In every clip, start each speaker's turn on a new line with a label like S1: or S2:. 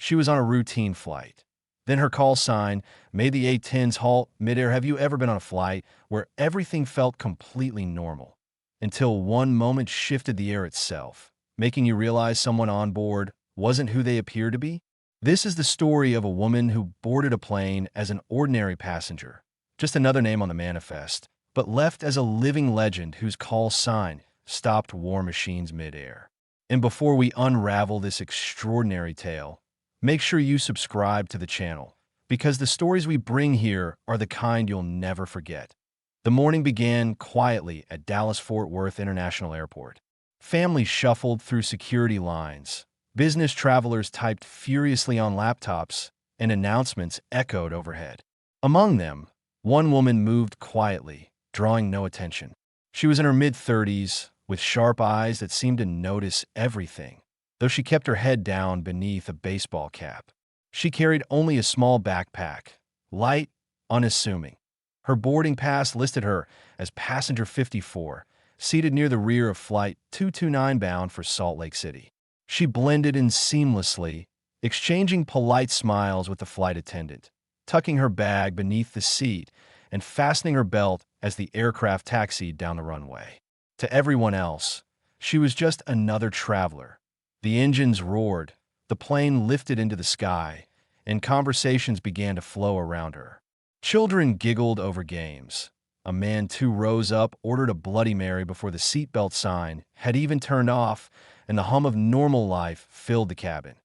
S1: She was on a routine flight. Then her call sign made the A-10s halt midair. Have you ever been on a flight where everything felt completely normal until one moment shifted the air itself, making you realize someone on board wasn't who they appeared to be? This is the story of a woman who boarded a plane as an ordinary passenger, just another name on the manifest, but left as a living legend whose call sign stopped war machines midair. And before we unravel this extraordinary tale, make sure you subscribe to the channel, because the stories we bring here are the kind you'll never forget. The morning began quietly at Dallas-Fort Worth International Airport. Families shuffled through security lines. Business travelers typed furiously on laptops, and announcements echoed overhead. Among them, one woman moved quietly, drawing no attention. She was in her mid-30s, with sharp eyes that seemed to notice everything, though she kept her head down beneath a baseball cap. She carried only a small backpack, light, unassuming. Her boarding pass listed her as passenger 54, seated near the rear of Flight 229 bound for Salt Lake City. She blended in seamlessly, exchanging polite smiles with the flight attendant, tucking her bag beneath the seat and fastening her belt as the aircraft taxied down the runway. To everyone else, she was just another traveler. The engines roared, the plane lifted into the sky, and conversations began to flow around her. Children giggled over games. A man 2 rows up ordered a Bloody Mary before the seatbelt sign had even turned off, and the hum of normal life filled the cabin.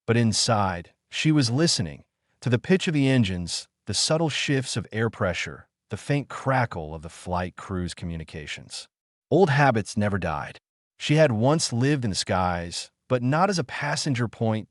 S1: But inside, she was listening to the pitch of the engines, the subtle shifts of air pressure, the faint crackle of the flight crew's communications. Old habits never died. She had once lived in the skies, but not as a passenger.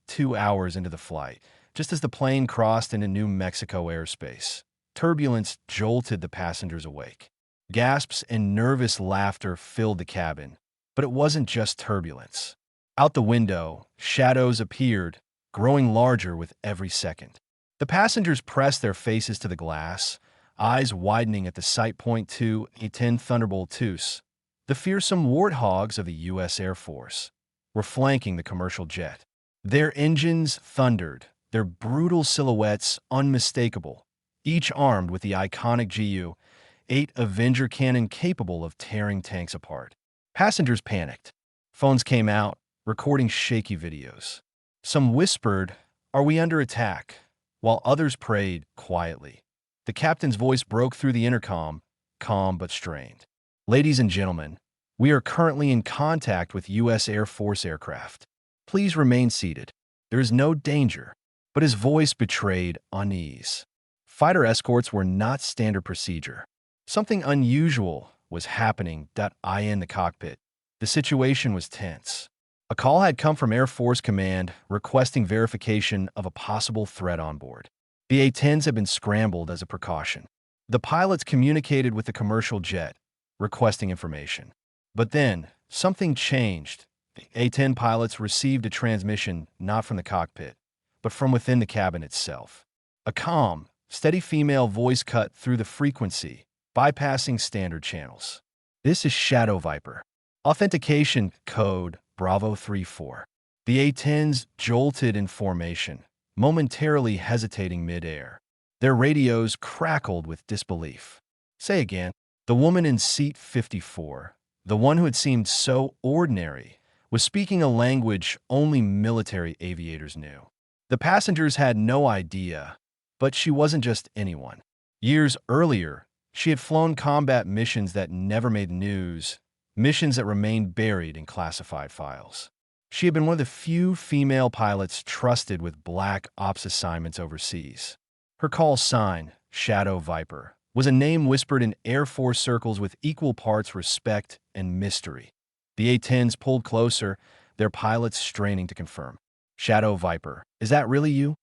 S1: 2 hours into the flight, just as the plane crossed into New Mexico airspace, turbulence jolted the passengers awake. Gasps and nervous laughter filled the cabin, but it wasn't just turbulence. Out the window, shadows appeared, growing larger with every second. The passengers pressed their faces to the glass, eyes widening at the sight. 2 A-10 Thunderbolt IIs, the fearsome Warthogs of the U.S. Air Force, were flanking the commercial jet. Their engines thundered, their brutal silhouettes unmistakable, each armed with the iconic Gu-8 Avenger cannon capable of tearing tanks apart. Passengers panicked. Phones came out, recording shaky videos. Some whispered, "Are we under attack?" while others prayed quietly. The captain's voice broke through the intercom, calm but strained. "Ladies and gentlemen, we are currently in contact with U.S. Air Force aircraft. Please remain seated. There is no danger." But his voice betrayed unease. Fighter escorts were not standard procedure. Something unusual was happening. In the cockpit, the situation was tense. A call had come from Air Force Command requesting verification of a possible threat on board. The A-10s had been scrambled as a precaution. The pilots communicated with the commercial jet, requesting information. But then, something changed. The A-10 pilots received a transmission not from the cockpit, but from within the cabin itself. A calm, steady female voice cut through the frequency, bypassing standard channels. "This is Shadow Viper. Authentication code Bravo 34. The A-10s jolted in formation, momentarily hesitating midair. Their radios crackled with disbelief. "Say again." The woman in seat 54, the one who had seemed so ordinary, was speaking a language only military aviators knew. The passengers had no idea, but she wasn't just anyone. Years earlier, she had flown combat missions that never made news, missions that remained buried in classified files. She had been one of the few female pilots trusted with black ops assignments overseas. Her call sign, Shadow Viper, was a name whispered in Air Force circles with equal parts respect and mystery. The A-10s pulled closer, their pilots straining to confirm. "Shadow Viper, is that really you?"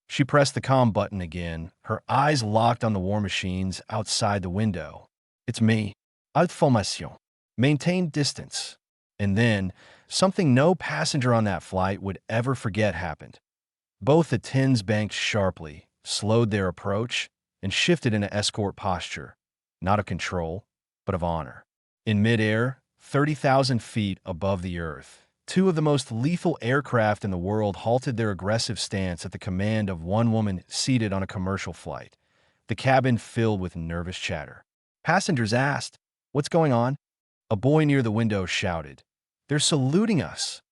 S1: She pressed the comm button again, her eyes locked on the war machines outside the window. "It's me. Haute formation. Maintain distance." And then, something no passenger on that flight would ever forget happened. Both the A-10s banked sharply, slowed their approach, and shifted into escort posture, not of control, but of honor. In midair, 30,000 feet above the earth, Two of the most lethal aircraft in the world halted their aggressive stance at the command of one woman seated on a commercial flight, the cabin filled with nervous chatter. Passengers asked, "What's going on?" A boy near the window shouted, "They're saluting us."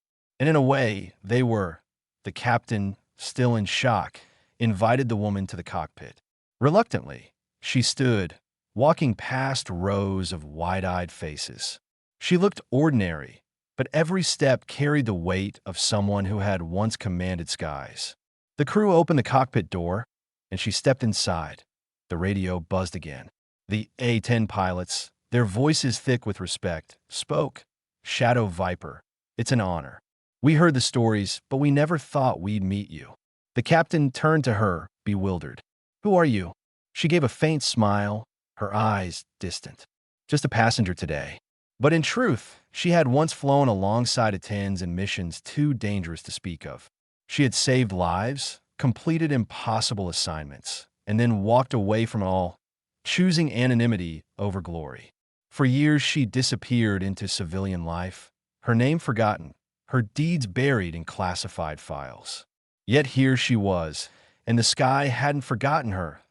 S1: And in a way, they were. The captain, still in shock, invited the woman to the cockpit. Reluctantly, she stood, walking past rows of wide-eyed faces. She looked ordinary, but every step carried the weight of someone who had once commanded skies. The crew opened the cockpit door, and she stepped inside. The radio buzzed again. The A-10 pilots, their voices thick with respect, spoke. "Shadow Viper, it's an honor. We heard the stories, but we never thought we'd meet you." The captain turned to her, bewildered. "Who are you?" She gave a faint smile, her eyes distant. "Just a passenger today." But in truth, she had once flown alongside A-10s in missions too dangerous to speak of. She had saved lives, completed impossible assignments, and then walked away from it all, choosing anonymity over glory. For years, she disappeared into civilian life, her name forgotten, her deeds buried in classified files. Yet here she was, and the sky hadn't forgotten her.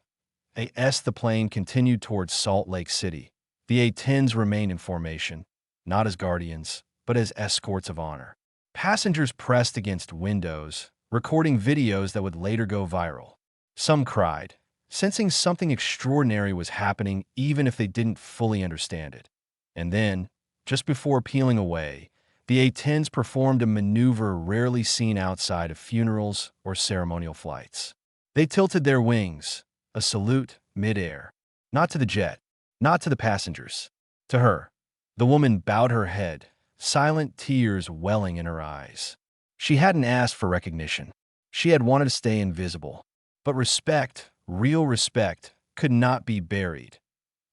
S1: The plane continued towards Salt Lake City. The A-10s remained in formation, not as guardians, but as escorts of honor. Passengers pressed against windows, recording videos that would later go viral. Some cried, sensing something extraordinary was happening even if they didn't fully understand it. And then, just before peeling away, the A-10s performed a maneuver rarely seen outside of funerals or ceremonial flights. They tilted their wings, a salute midair, not to the jet, not to the passengers, to her. The woman bowed her head, silent tears welling in her eyes. She hadn't asked for recognition. She had wanted to stay invisible. But respect, real respect, could not be buried.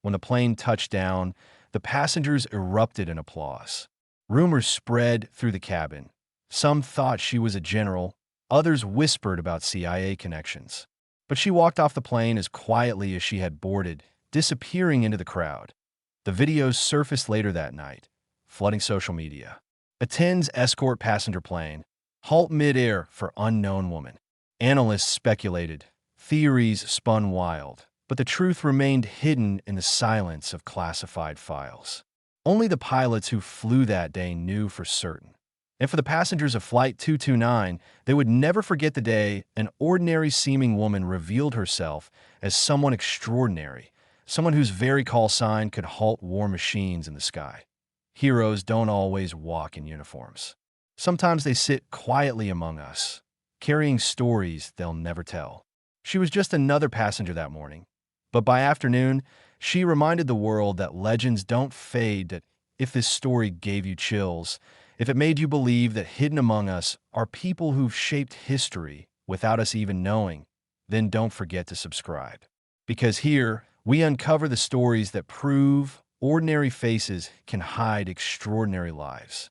S1: When the plane touched down, the passengers erupted in applause. Rumors spread through the cabin. Some thought she was a general, others whispered about CIA connections. But she walked off the plane as quietly as she had boarded, disappearing into the crowd. The videos surfaced later that night, flooding social media. A-10's escort passenger plane, Halt midair for unknown woman. Analysts speculated, theories spun wild, but the truth remained hidden in the silence of classified files. Only the pilots who flew that day knew for certain. And for the passengers of Flight 229, they would never forget the day an ordinary-seeming woman revealed herself as someone extraordinary, someone whose very call sign could halt war machines in the sky. Heroes don't always walk in uniforms. Sometimes they sit quietly among us, carrying stories they'll never tell. She was just another passenger that morning, but by afternoon, she reminded the world that legends don't fade, that if this story gave you chills, if it made you believe that hidden among us are people who've shaped history without us even knowing, then don't forget to subscribe. Because here, we uncover the stories that prove ordinary faces can hide extraordinary lives.